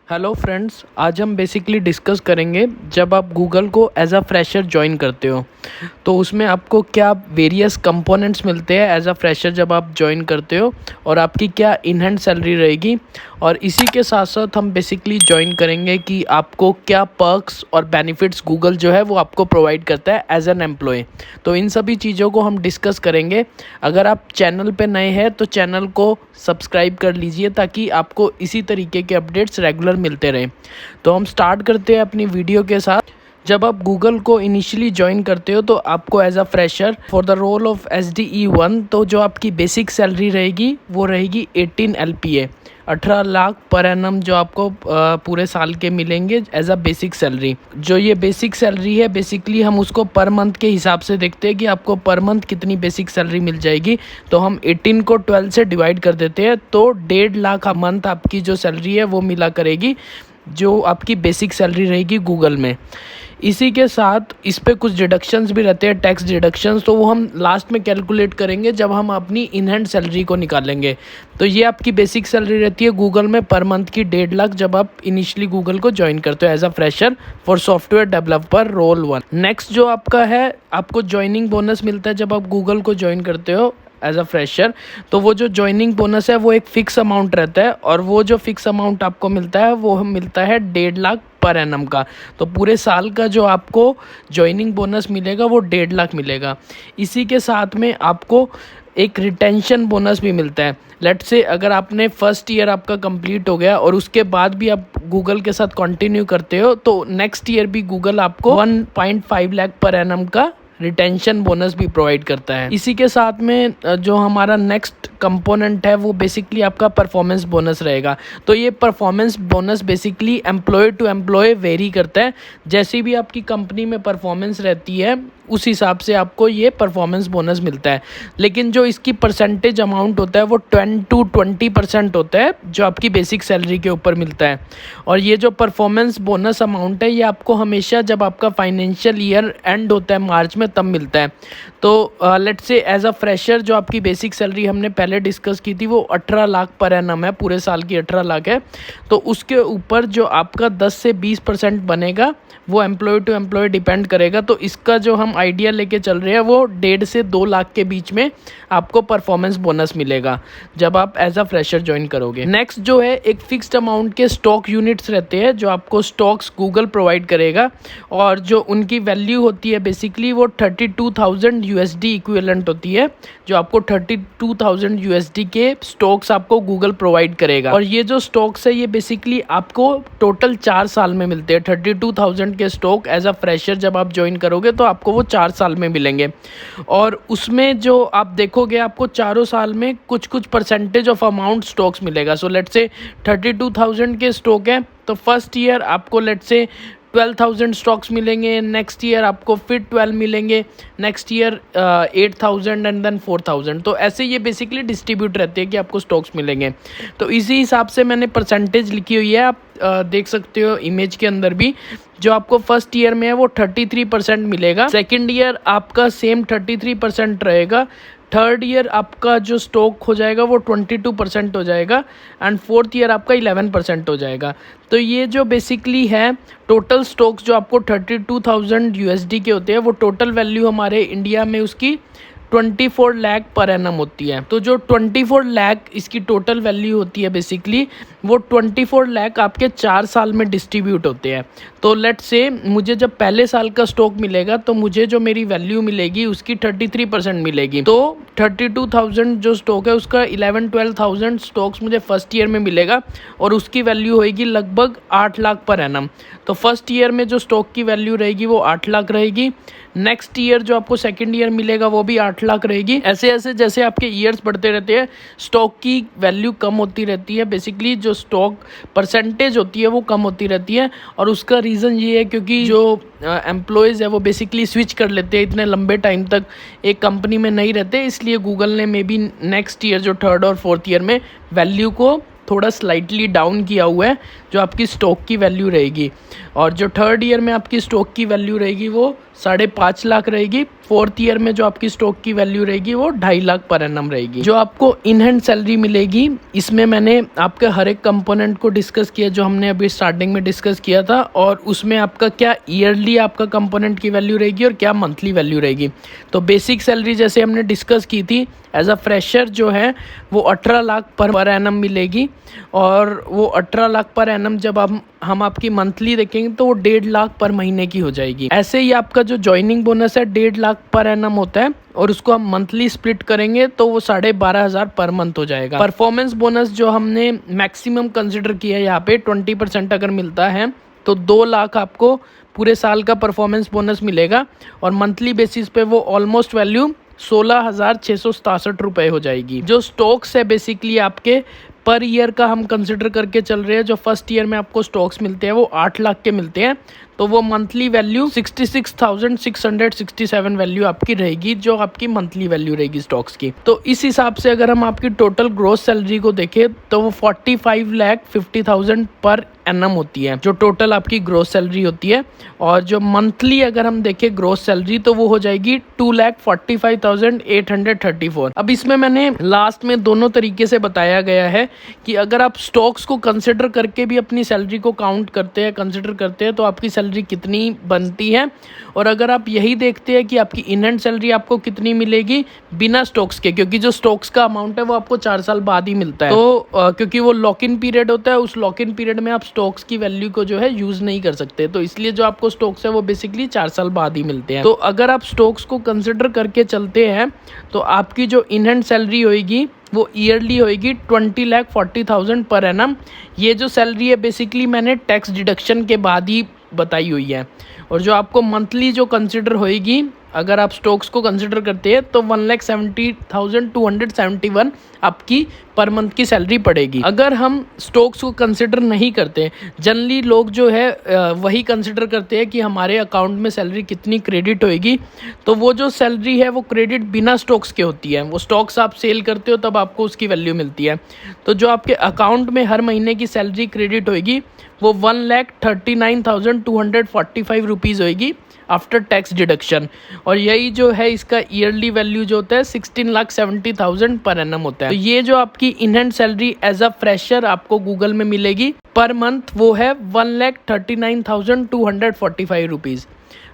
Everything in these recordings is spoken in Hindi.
हेलो फ्रेंड्स, आज हम बेसिकली डिस्कस करेंगे जब आप गूगल को एज अ फ्रेशर ज्वाइन करते हो तो उसमें आपको क्या वेरियस कंपोनेंट्स मिलते हैं एज अ फ्रेशर जब आप ज्वाइन करते हो और आपकी क्या इन हैंड सैलरी रहेगी। और इसी के साथ साथ हम बेसिकली ज्वाइन करेंगे कि आपको क्या पर्क्स और बेनिफिट्स गूगल जो है वो आपको प्रोवाइड करता है एज एन एम्प्लॉय। तो इन सभी चीज़ों को हम डिस्कस करेंगे। अगर आप चैनल पे नए हैं तो चैनल को सब्सक्राइब कर लीजिए ताकि आपको इसी तरीके के अपडेट्स रेगुलर मिलते रहें। तो हम स्टार्ट करते हैं अपनी वीडियो के साथ। जब आप गूगल को इनिशियली ज्वाइन करते हो तो आपको as a fresher for the role of SDE1 तो जो आपकी बेसिक सैलरी रहेगी वो रहेगी 18 LPA, 18 लाख पर एनम जो आपको पूरे साल के मिलेंगे एज अ बेसिक सैलरी। जो ये बेसिक सैलरी है बेसिकली हम उसको पर मंथ के हिसाब से देखते हैं कि आपको पर मंथ कितनी बेसिक सैलरी मिल जाएगी। तो हम 18 को 12 से डिवाइड कर देते हैं तो 1.5 लाख मंथ आपकी जो सैलरी है वो मिला करेगी, जो आपकी बेसिक सैलरी रहेगी गूगल में। इसी के साथ इस पे कुछ डिडक्शंस भी रहते हैं, टैक्स डिडक्शंस, तो वो हम लास्ट में कैलकुलेट करेंगे जब हम अपनी इन हैंड सैलरी को निकालेंगे। तो ये आपकी बेसिक सैलरी रहती है गूगल में पर मंथ की 1.5 लाख जब आप इनिशियली गूगल को ज्वाइन करते हो as a fresher for software developer role 1। Next जो आपका है, आपको ज्वाइनिंग बोनस मिलता है जब आप गूगल को ज्वाइन करते हो एज अ फ्रेशर। तो वो जो ज्वाइनिंग बोनस है वो एक फ़िक्स अमाउंट रहता है और वो जो फिक्स अमाउंट आपको मिलता है वो मिलता है 1.5 लाख पर एनम का। तो पूरे साल का जो आपको ज्वाइनिंग बोनस मिलेगा वो 1.5 लाख मिलेगा। इसी के साथ में आपको एक रिटेंशन बोनस भी मिलता है। लेट से अगर आपने फर्स्ट ईयर आपका कंप्लीट हो गया और उसके बाद भी आप गूगल के साथ कंटिन्यू करते हो तो नेक्स्ट ईयर भी गूगल आपको 1.5 लाख पर एनम का रिटेंशन बोनस भी प्रोवाइड करता है। इसी के साथ में जो हमारा नेक्स्ट कंपोनेंट है वो बेसिकली आपका परफॉर्मेंस बोनस रहेगा। तो ये performance bonus basically employee to employee vary करता है। जैसी भी आपकी कंपनी में परफॉर्मेंस रहती है उस हिसाब से आपको ये परफॉर्मेंस बोनस मिलता है। लेकिन जो इसकी परसेंटेज अमाउंट होता है वो 10 to 20% होता है जो आपकी बेसिक सैलरी के ऊपर मिलता है। और ये जो परफॉर्मेंस बोनस अमाउंट है ये आपको हमेशा जब आपका फाइनेंशियल ईयर एंड होता है मार्च में तब मिलता है। तो let's say as a fresher जो आपकी बेसिक सैलरी हमने पहले डिस्कस की थी वो 18 लाख पर एनम है, पूरे साल की 18 लाख है। तो उसके ऊपर जो आपका 10 से 20% बनेगा वो एम्प्लॉय टू एम्प्लॉय डिपेंड करेगा। तो इसका जो हम आइडिया लेके चल रहे हैं वो 1.5 से 2 लाख के बीच में आपको परफॉर्मेंस बोनस मिलेगा जब आप एज अ फ्रेशर ज्वाइन करोगे। नेक्स्ट जो है एक फिक्स्ड अमाउंट के स्टॉक यूनिट्स रहते हैं जो आपको स्टॉक्स गूगल प्रोवाइड करेगा और जो उनकी वैल्यू होती है बेसिकली वो 32,000 USD इक्विवेलेंट होती है। जो आपको 32,000 USD के स्टॉक्स आपको गूगल प्रोवाइड करेगा। और ये जो स्टॉक्स है ये बेसिकली आपको टोटल 4 साल में मिलते हैं। 32,000 के स्टॉक एज अ फ्रेशर जब आप ज्वाइन करोगे तो आपको वो 4 साल में मिलेंगे। और उसमें जो आप देखोगे आपको चारों साल में कुछ कुछ परसेंटेज ऑफ अमाउंट स्टॉक्स मिलेगा। सो लेट्स से 32,000 के स्टॉक है तो फर्स्ट ईयर आपको लेट्स से 12,000 स्टॉक्स मिलेंगे, नेक्स्ट ईयर आपको फिर 12 मिलेंगे, नेक्स्ट ईयर 8,000 एंड देन 4,000। तो ऐसे ये बेसिकली डिस्ट्रीब्यूट रहते हैं कि आपको स्टॉक्स मिलेंगे। तो इसी हिसाब से मैंने परसेंटेज लिखी हुई है, आप देख सकते हो इमेज के अंदर भी। जो आपको फर्स्ट ईयर में है वो 33% मिलेगा, सेकेंड ईयर आपका सेम 33% रहेगा, थर्ड ईयर आपका जो स्टॉक हो जाएगा वो 22% हो जाएगा एंड फोर्थ ईयर आपका 11% हो जाएगा। तो ये जो बेसिकली है टोटल स्टॉक्स जो आपको 32,000 USD के होते हैं वो टोटल वैल्यू हमारे इंडिया में उसकी 24 लाख पर एनम होती है। तो जो 24 लाख इसकी टोटल वैल्यू होती है बेसिकली वो 24 लाख आपके 4 साल में डिस्ट्रीब्यूट होते हैं। तो लेट्स से मुझे जब पहले साल का स्टॉक मिलेगा तो मुझे जो मेरी वैल्यू मिलेगी उसकी 33% मिलेगी। तो 32,000 जो स्टॉक है उसका 11-12,000 स्टॉक्स मुझे फर्स्ट ईयर में मिलेगा और उसकी वैल्यू होएगी लगभग 8 लाख पर एनम। तो फर्स्ट ईयर में जो स्टॉक की वैल्यू रहेगी वो 8 लाख रहेगी, नेक्स्ट ईयर जो आपको सेकंड ईयर मिलेगा वो भी 8 लाख रहेगी। ऐसे ऐसे जैसे आपके ईयर्स बढ़ते रहते हैं स्टॉक की वैल्यू कम होती रहती है। बेसिकली जो स्टॉक परसेंटेज होती है वो कम होती रहती है और उसका रीज़न ये है क्योंकि जो एम्प्लॉयज़ है वो बेसिकली स्विच कर लेते हैं, इतने लंबे टाइम तक एक कंपनी में नहीं रहते। इसलिए गूगल ने मे बी नेक्स्ट ईयर जो थर्ड और फोर्थ ईयर में वैल्यू को थोड़ा स्लाइटली डाउन किया हुआ है जो आपकी स्टॉक की वैल्यू रहेगी। और जो थर्ड ईयर में आपकी स्टॉक की वैल्यू रहेगी वो 5.5 लाख रहेगी। 4th ईयर में जो आपकी स्टॉक की वैल्यू रहेगी वो 2.5 लाख पर एनम रहेगी। जो आपको इन हैंड सैलरी मिलेगी, इसमें मैंने आपके हर एक कंपोनेंट को डिस्कस किया जो हमने अभी स्टार्टिंग में डिस्कस किया था, और उसमें आपका क्या ईयरली आपका कंपोनेंट की वैल्यू रहेगी और क्या मंथली वैल्यू रहेगी। तो बेसिक सैलरी जैसे हमने डिस्कस की थी, एज अ फ्रेशर जो है वो 18 लाख पर एनम मिलेगी, और वो 18 लाख पर एनम जब हम आपकी मंथली देखेंगे तो वो 1.5 लाख पर महीने की हो जाएगी। ऐसे ही आपका जो ज्वाइनिंग बोनस है 1.5 लाख पर एनम होता है, और उसको हम मंथली स्प्लिट करेंगे तो वो 12,500 पर मंथ हो जाएगा। परफॉर्मेंस बोनस जो हमने मैक्सिमम कंसिडर किया है यहाँ पे 20% अगर मिलता है तो 2 लाख आपको पूरे साल का परफॉर्मेंस बोनस मिलेगा, और मंथली बेसिस पे वो ऑलमोस्ट वैल्यू 16,667 रुपये हो जाएगी। जो स्टॉक्स है बेसिकली आपके पर ईयर का हम कंसिडर करके चल रहे हैं। जो फर्स्ट ईयर में आपको स्टॉक्स मिलते हैं वो 8 लाख के मिलते हैं, तो वो मंथली वैल्यू 66,667 वैल्यू आपकी रहेगी, जो आपकी मंथली वैल्यू रहेगी स्टॉक्स की। तो इस हिसाब से अगर हम आपकी टोटल ग्रोस सैलरी को देखें तो वो 45,50,000 पर एनम होती है, जो टोटल आपकी ग्रोस सैलरी होती है। और जो मंथली अगर हम देखें ग्रोस सैलरी तो वो हो जाएगी 2,45,834। अब इसमें मैंने लास्ट में दोनों तरीके से बताया गया है कि अगर आप स्टॉक्स को कंसिडर करके भी अपनी सैलरी को काउंट करते हैं, कंसिडर करते हैं, तो आपकी सैलरी कितनी बनती है, और अगर आप यही देखते हैं कि आपकी इन हैंड सैलरी आपको कितनी मिलेगी बिना स्टॉक्स के, क्योंकि जो स्टॉक्स का अमाउंट है वो आपको 4 साल बाद ही मिलता है। तो क्योंकि वो लॉक इन पीरियड होता है, उस लॉक इन पीरियड में आप स्टॉक्स की वैल्यू को जो है यूज नहीं कर सकते, तो इसलिए जो आपको स्टॉक्स है वो बेसिकली 4 साल बाद ही मिलते हैं। तो अगर आप स्टॉक्स को कंसिडर करके चलते हैं तो आपकी जो इन हैंड सैलरी होगी वो ईयरली होएगी 20,40,000 पर एनम। ये जो सैलरी है बेसिकली मैंने टैक्स डिडक्शन के बाद ही बताई हुई है। और जो आपको मंथली जो कंसिडर होएगी अगर आप स्टॉक्स को कंसिडर करते हैं तो 1,70,271 आपकी पर मंथ की सैलरी पड़ेगी। अगर हम स्टॉक्स को कंसिडर नहीं करते, जनरली लोग जो है वही कंसिडर करते हैं कि हमारे अकाउंट में सैलरी कितनी क्रेडिट होएगी, तो वो जो सैलरी है वो क्रेडिट बिना स्टॉक्स के होती है। वो स्टॉक्स आप सेल करते हो तब आपको उसकी वैल्यू मिलती है। तो जो आपके अकाउंट में हर महीने की सैलरी क्रेडिट होएगी वो 1,39,245 रुपीज़ होएगी आफ्टर टैक्स डिडक्शन, और यही जो है इसका ईयरली वैल्यू जो होता है 16,70,000 पर एनम होता है। तो ये जो आपकी in hand salary as a fresher आपको गूगल में मिलेगी पर मंथ वो है 1,39,245 रुपीज़।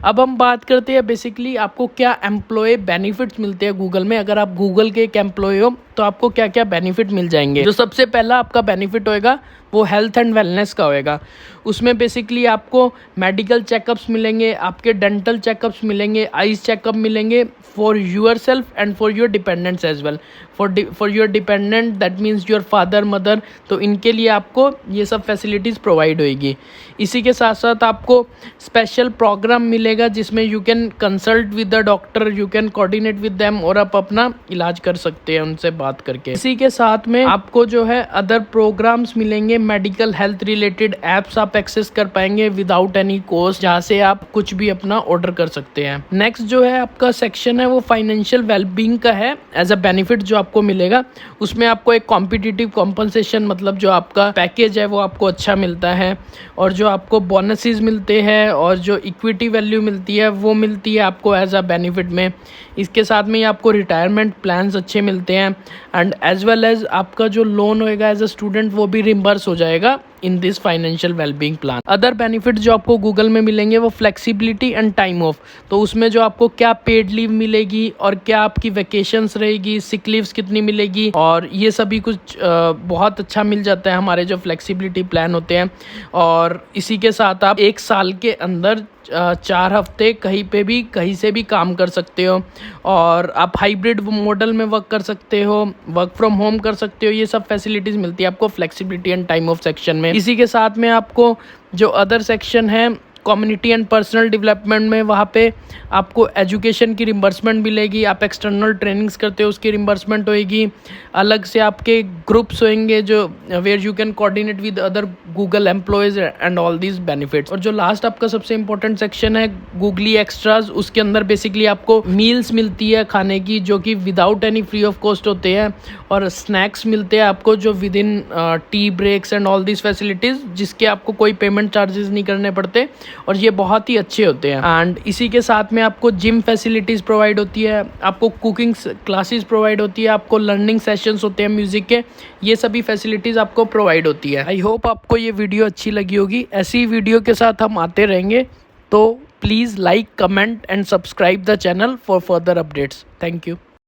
अब हम बात करते हैं बेसिकली आपको क्या एम्प्लॉय बेनिफिट्स मिलते हैं गूगल में। अगर आप गूगल के एक एम्प्लॉय हो तो आपको क्या क्या बेनिफिट मिल जाएंगे। जो सबसे पहला आपका बेनिफिट होएगा वो हेल्थ एंड वेलनेस का होएगा। उसमें बेसिकली आपको मेडिकल चेकअप्स मिलेंगे, आपके डेंटल चेकअप्स मिलेंगे, आईज चेकअप मिलेंगे for yourself and for your dependents as well. For your dependent that means your father mother, तो इनके लिए आपको ये सब फैसिलिटीज़ प्रोवाइड होएगी। इसी के साथ साथ आपको स्पेशल प्रोग्राम मिलेगा जिसमें you can consult with the doctor, you can coordinate with them और आप अपना इलाज कर सकते हैं उनसे बात करके। इसी के साथ में आपको जो है अदर प्रोग्राम्स मिलेंगे, मेडिकल हेल्थ रिलेटेड एप्स आप एक्सेस कर पाएंगे विदाउट एनी कॉस्ट, जहाँ से आप कुछ भी अपना ऑर्डर कर सकते हैं। नेक्स्ट जो है आपका सेक्शन है वो फाइनेंशियल वेलबींग का है। एज अ बेनिफिट जो आपको मिलेगा उसमें आपको एक कॉम्पिटिटिव कॉम्पनसेशन, मतलब जो आपका पैकेज है वो आपको अच्छा मिलता है, और जो आपको बोनसेस मिलते हैं और जो इक्विटी वैल्यू मिलती है वो मिलती है आपको एज अ बेनिफिट में। इसके साथ में आपको रिटायरमेंट प्लान्स अच्छे मिलते हैं, एंड एज वेल एज आपका जो लोन होएगा एज अ स्टूडेंट वो भी रिम्बर्स हो जाएगा in this financial wellbeing plan. Other benefit जो आपको गूगल में मिलेंगे वो फ्लेक्सिबिलिटी एंड टाइम ऑफ, तो उसमें जो आपको क्या पेड लीव मिलेगी और क्या आपकी वेकेशंस रहेगी, सिक लीव्स कितनी मिलेगी, और ये सभी कुछ बहुत अच्छा मिल जाता है हमारे जो फ्लेक्सिबिलिटी प्लान होते हैं। और इसी के साथ आप 1 साल के अंदर 4 हफ्ते कहीं पे भी कहीं से भी काम कर सकते हो, और आप हाइब्रिड मॉडल में वर्क कर सकते हो, वर्क फ्रॉम होम कर सकते हो। ये सब फैसिलिटीज़ मिलती है आपको flexibility and time of section में। इसी के साथ में आपको जो अदर सेक्शन है कम्युनिटी एंड पर्सनल डेवलपमेंट में, वहाँ पे आपको एजुकेशन की रिम्बर्समेंट मिलेगी। आप एक्सटर्नल ट्रेनिंग्स करते हो उसकी रिम्बर्समेंट होएगी। अलग से आपके ग्रुप्स होंगे जो where you can coordinate with other Google employees and all these benefits. और जो लास्ट आपका सबसे इंपॉर्टेंट सेक्शन है गूगली एक्स्ट्राज, उसके अंदर बेसिकली आपको मील्स मिलती है खाने की जो कि without any free of cost होते हैं, और स्नैक्स मिलते हैं आपको जो within tea breaks and all these facilities, जिसके आपको कोई पेमेंट चार्जेस नहीं करने पड़ते। और ये बहुत ही अच्छे होते हैं। एंड इसी के साथ में आपको जिम फैसिलिटीज़ प्रोवाइड होती है, आपको कुकिंग क्लासेस प्रोवाइड होती है, आपको लर्निंग सेशंस होते हैं म्यूज़िक के, ये सभी फैसिलिटीज़ आपको प्रोवाइड होती है। आई होप आपको ये वीडियो अच्छी लगी होगी। ऐसी वीडियो के साथ हम आते रहेंगे, तो please like, comment and subscribe the channel for further updates. Thank you.